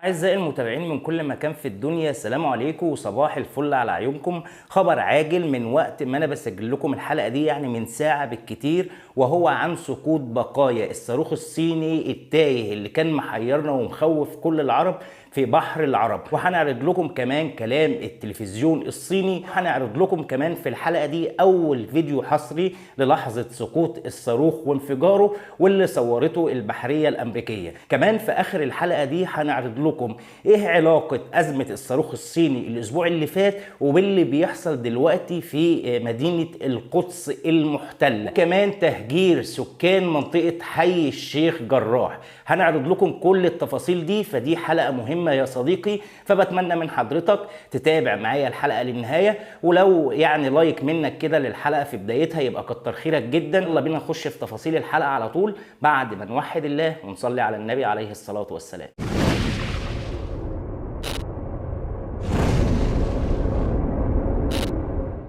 أعزائي المتابعين من كل مكان في الدنيا، السلام عليكم وصباح الفل على عيونكم. خبر عاجل من وقت ما أنا بسجل لكم الحلقة دي، يعني من ساعة بالكتير، وهو عن سقوط بقايا الصاروخ الصيني التايه اللي كان محيرنا ومخوف كل العرب في بحر العرب. وهنعرض لكم كمان كلام التلفزيون الصيني، هنعرض لكم كمان في الحلقة دي أول فيديو حصري للحظة سقوط الصاروخ وانفجاره واللي صورته البحرية الأمريكية. كمان في آخر الحلقة دي هنعرض لكم إيه علاقة أزمة الصاروخ الصيني الأسبوع اللي فات وباللي بيحصل دلوقتي في مدينة القدس المحتلة، كمان تهجير سكان منطقة حي الشيخ جراح. هنعرض لكم كل التفاصيل دي، فدي حلقة مهمة يا صديقي، فبتمنى من حضرتك تتابع معايا الحلقة للنهاية، ولو يعني لايك منك كده للحلقة في بدايتها يبقى كتر خيرك جدا. يلا بينا نخش في تفاصيل الحلقة على طول بعد ما نوحد الله ونصلي على النبي عليه الصلاة والسلام.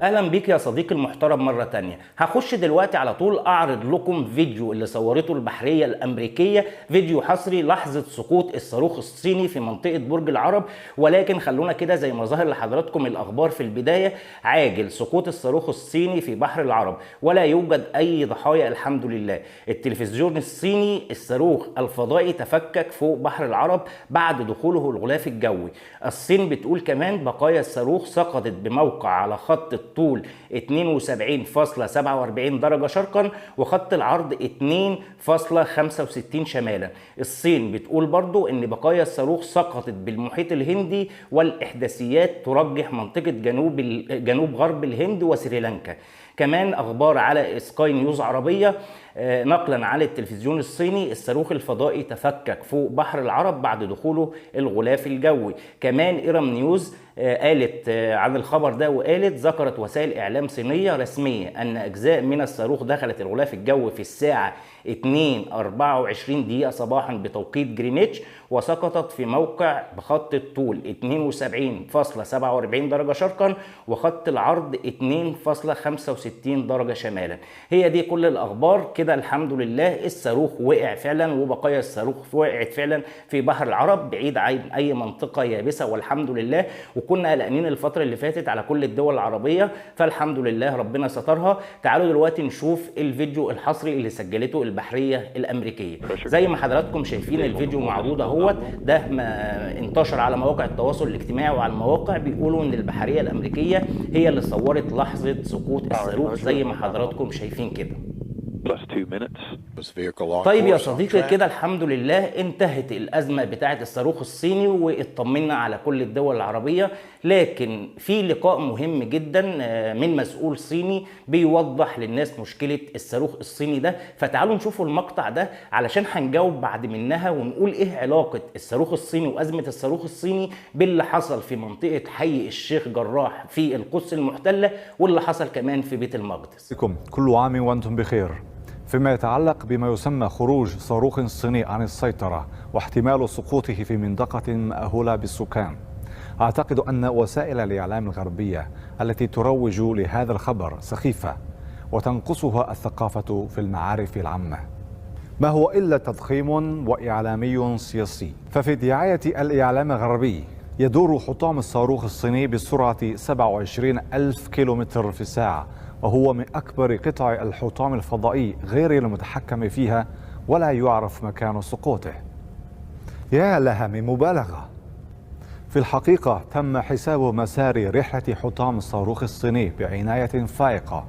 اهلا بيك يا صديقي المحترم مرة تانية. هخش دلوقتي على طول اعرض لكم فيديو اللي صورته البحرية الامريكية، فيديو حصري لحظة سقوط الصاروخ الصيني في منطقة برج العرب. ولكن خلونا كده زي ما ظهر لحضراتكم الاخبار في البداية، عاجل سقوط الصاروخ الصيني في بحر العرب ولا يوجد اي ضحايا الحمد لله. التلفزيون الصيني: الصاروخ الفضائي تفكك فوق بحر العرب بعد دخوله الغلاف الجوي. الصين بتقول كمان بقايا الصاروخ سقطت بموقع على خط الطول 72.47 درجة شرقا وخط العرض 2.65 شمالا. الصين بتقول برضو ان بقايا الصاروخ سقطت بالمحيط الهندي، والاحداثيات ترجح منطقة جنوب غرب الهند وسريلانكا. كمان اخبار على سكاي نيوز عربية نقلا عن التلفزيون الصيني: الصاروخ الفضائي تفكك فوق بحر العرب بعد دخوله الغلاف الجوي. كمان ايرام نيوز قالت عن الخبر ده، وقالت ذكرت وسائل اعلام صينيه رسميه ان اجزاء من الصاروخ دخلت الغلاف الجوي في الساعه 2:24 دقيقه صباحا بتوقيت جرينتش، وسقطت في موقع بخط الطول 72.47 درجه شرقا وخط العرض 2.65 درجه شمالا. هي دي كل الاخبار كده، الحمد لله الصاروخ وقع فعلا وبقايا الصاروخ وقعت فعلا في بحر العرب بعيد عن اي منطقه يابسه، والحمد لله. وكنا قلقانين الفتره اللي فاتت على كل الدول العربيه، فالحمد لله ربنا سترها. تعالوا دلوقتي نشوف الفيديو الحصري اللي سجلته البحريه الامريكيه. زي ما حضراتكم شايفين الفيديو معروض اهوت، ده ما انتشر على مواقع التواصل الاجتماعي وعلى المواقع، بيقولوا ان البحريه الامريكيه هي اللي صورت لحظه سقوط الصاروخ زي ما حضراتكم شايفين كده. طيب يا صديقي كده الحمد لله انتهت الأزمة بتاعة الصاروخ الصيني واطمنا على كل الدول العربية. لكن في لقاء مهم جدا من مسؤول صيني بيوضح للناس مشكلة الصاروخ الصيني ده، فتعالوا نشوفوا المقطع ده علشان هنجاوب بعد منها ونقول ايه علاقة الصاروخ الصيني وأزمة الصاروخ الصيني باللي حصل في منطقة حي الشيخ جراح في القدس المحتلة واللي حصل كمان في بيت المقدس. كل عام وأنتم بخير. فيما يتعلق بما يسمى خروج صاروخ صيني عن السيطرة واحتمال سقوطه في منطقة مأهولة بالسكان، أعتقد أن وسائل الإعلام الغربية التي تروج لهذا الخبر سخيفة وتنقصها الثقافة في المعارف العامة. ما هو إلا تضخيم وإعلامي سياسي. ففي دعاية الإعلام الغربي يدور حطام الصاروخ الصيني بسرعة 27,000 كيلومتر في الساعة، وهو من أكبر قطع الحطام الفضائي غير المتحكم فيها ولا يعرف مكان سقوطه. يا لها من مبالغة. في الحقيقة تم حساب مسار رحلة حطام الصاروخ الصيني بعناية فائقة،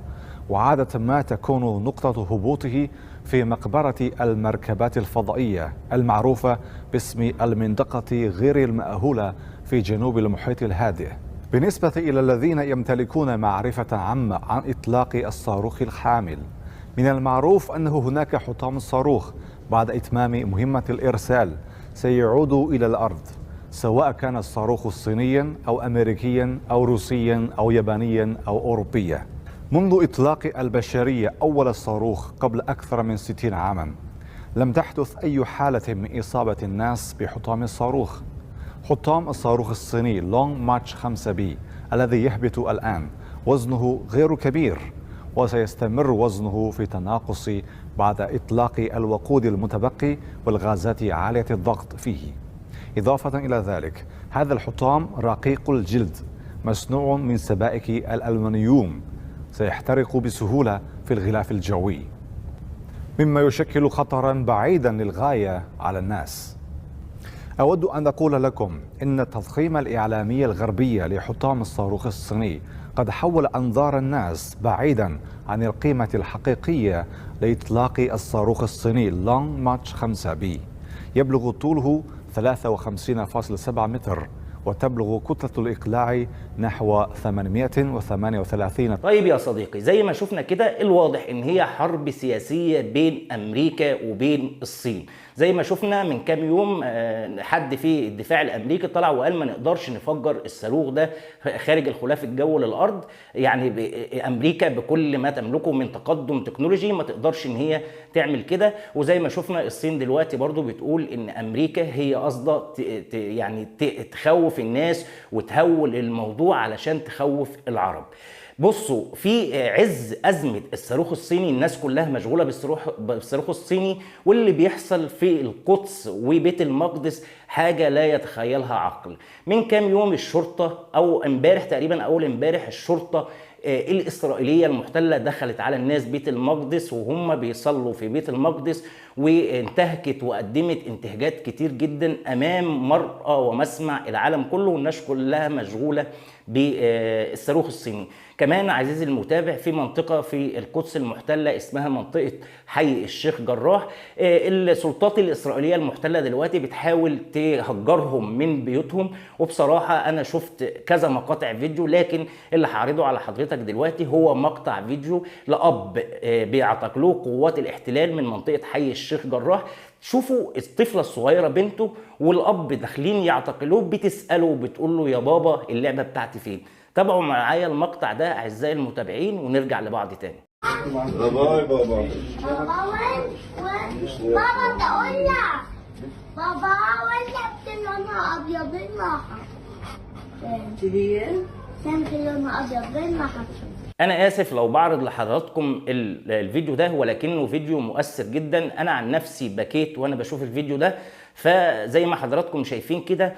وعادة ما تكون نقطة هبوطه في مقبرة المركبات الفضائية المعروفة باسم المنطقة غير المأهولة في جنوب المحيط الهادئ. بالنسبة إلى الذين يمتلكون معرفة عامة عن إطلاق الصاروخ الحامل، من المعروف أنه هناك حطام الصاروخ بعد إتمام مهمة الإرسال سيعود إلى الأرض، سواء كان الصاروخ صينيا أو أمريكيا أو روسيا أو يابانيا أو أوروبيا. منذ إطلاق البشرية أول الصاروخ قبل أكثر من 60 عاما لم تحدث أي حالة من إصابة الناس بحطام الصاروخ. حطام الصاروخ الصيني لونغ مارش 5B الذي يهبط الآن وزنه غير كبير، وسيستمر وزنه في تناقص بعد إطلاق الوقود المتبقي والغازات عالية الضغط فيه. إضافة إلى ذلك هذا الحطام رقيق الجلد مصنوع من سبائك الألمنيوم سيحترق بسهولة في الغلاف الجوي، مما يشكل خطرا بعيدا للغاية على الناس. أود أن أقول لكم إن التضخيم الإعلامي الغربي لحطام الصاروخ الصيني قد حول أنظار الناس بعيدا عن القيمة الحقيقية لإطلاق الصاروخ الصيني لونغ مارش 5B. يبلغ طوله 53.7 متر وتبلغ كتلة الإقلاع نحو 838. طيب يا صديقي، زي ما شفنا كده الواضح ان هي حرب سياسية بين امريكا وبين الصين. زي ما شفنا من كام يوم حد في الدفاع الامريكي طلع وقال ما نقدرش نفجر الصاروخ ده خارج الغلاف الجوي للارض، يعني امريكا بكل ما تملكه من تقدم تكنولوجي ما تقدرش ان هي تعمل كده. وزي ما شفنا الصين دلوقتي برضو بتقول ان امريكا هي قصده يعني تخوف الناس وتهول الموضوع علشان تخوف العرب. بصوا، في عز أزمة الصاروخ الصيني الناس كلها مشغولة بالصاروخ الصيني، واللي بيحصل في القدس وبيت المقدس حاجة لا يتخيلها عقل. من كام يوم الشرطة أو امبارح تقريبا أول امبارح الشرطة الإسرائيلية المحتلة دخلت على الناس بيت المقدس وهم بيصلوا في بيت المقدس، وانتهكت وقدمت انتهاكات كتير جدا أمام مرأى ومسمع العالم كله، والناس كلها مشغولة بالصاروخ الصيني. كمان عزيزي المتابع في منطقة في القدس المحتلة اسمها منطقة حي الشيخ جراح، السلطات الإسرائيلية المحتلة دلوقتي بتحاول تهجرهم من بيوتهم. وبصراحة أنا شفت كذا مقاطع فيديو، لكن اللي هعرضه على حضرتك دلوقتي هو مقطع فيديو لأب بيعتقلوه قوات الاحتلال من منطقة حي الشيخ جراح. شوفوا الطفلة الصغيرة بنته والأب داخلين يعتقلوه، بتسأله وبتقول له يا بابا اللعبة بتاعتي فين؟ تابعوا معايا المقطع ده أعزائي المتابعين ونرجع لبعض تاني. باي بابا. بابا تقول لك بابا ولعبت لونها أبيض كان لونها أبيض أنا آسف لو بعرض لحضراتكم الفيديو ده، ولكنه فيديو مؤثر جدا. أنا عن نفسي بكيت وأنا بشوف الفيديو ده. فزي ما حضراتكم شايفين كده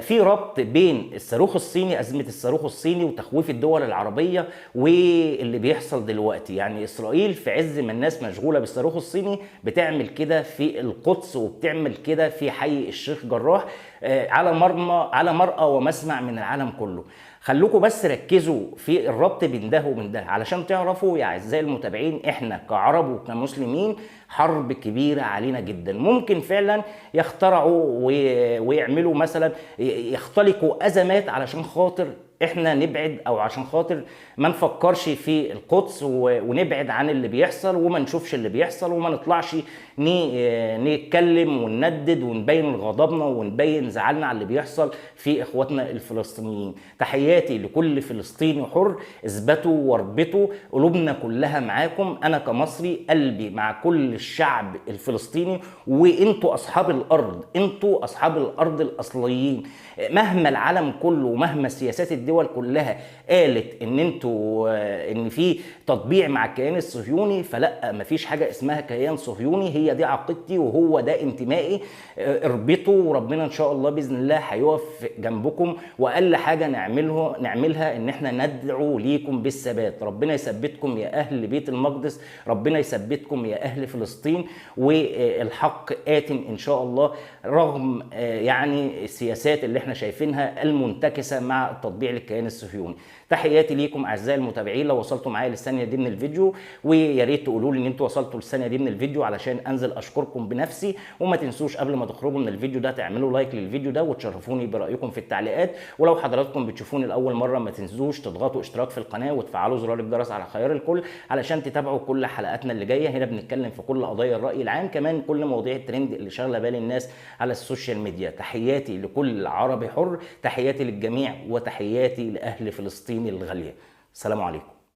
في ربط بين الصاروخ الصيني، أزمة الصاروخ الصيني وتخويف الدول العربية واللي بيحصل دلوقتي. يعني إسرائيل في عز ما الناس مشغولة بالصاروخ الصيني بتعمل كده في القدس وبتعمل كده في حي الشيخ جراح على مرأى ومسمع من العالم كله. خلوكم بس ركزوا في الربط بين ده وبين ده علشان تعرفوا يا اعزائي المتابعين احنا كعرب وكمسلمين حرب كبيرة علينا جدا. ممكن فعلا يخترعوا ويعملوا مثلا يختلقوا ازمات علشان خاطر احنا نبعد، او عشان خاطر ما نفكرش في القدس ونبعد عن اللي بيحصل وما نشوفش اللي بيحصل وما نطلعش نتكلم ونندد ونبين غضبنا ونبين زعلنا على اللي بيحصل في اخواتنا الفلسطينيين. تحياتي لكل فلسطيني حر، اثبتوا واربطوا، قلوبنا كلها معاكم. انا كمصري قلبي مع كل الشعب الفلسطيني، وانتوا اصحاب الارض، انتوا اصحاب الارض الاصليين. مهما العالم كله ومهما سياسات الدول كلها قالت ان في تطبيع مع الكيان الصهيوني، فلا، مفيش حاجه اسمها كيان صهيوني. هي دي عقيدتي وهو ده انتمائي. اربطوا وربنا ان شاء الله باذن الله هيقف جنبكم. واقل حاجه نعملها ان احنا ندعو ليكم بالثبات. ربنا يثبتكم يا اهل بيت المقدس، ربنا يثبتكم يا اهل فلسطين، والحق آت ان شاء الله رغم يعني السياسات اللي احنا شايفينها المنتكسه مع التطبيع للكيان الصهيوني. تحياتي ليكم اعزائي المتابعين لو وصلتوا معايا للثانيه دي من الفيديو، ويا ريت تقولوا لي ان انتوا وصلتوا للثانيه دي من الفيديو علشان انزل اشكركم بنفسي. وما تنسوش قبل ما تخرجوا من الفيديو ده تعملوا لايك للفيديو ده وتشرفوني برايكم في التعليقات. ولو حضراتكم بتشوفوني لاول مره ما تنسوش تضغطوا اشتراك في القناه وتفعلوا زرار الجرس على خيار الكل علشان تتابعوا كل حلقاتنا اللي جايه. هنا بنتكلم في كل قضايا الراي العام، كمان كل مواضيع الترند اللي شاغله بال الناس على السوشيال ميديا. تحياتي لكل عربي حر، تحياتي للجميع، وتحياتي لاهل فلسطين الغاليه. السلام عليكم.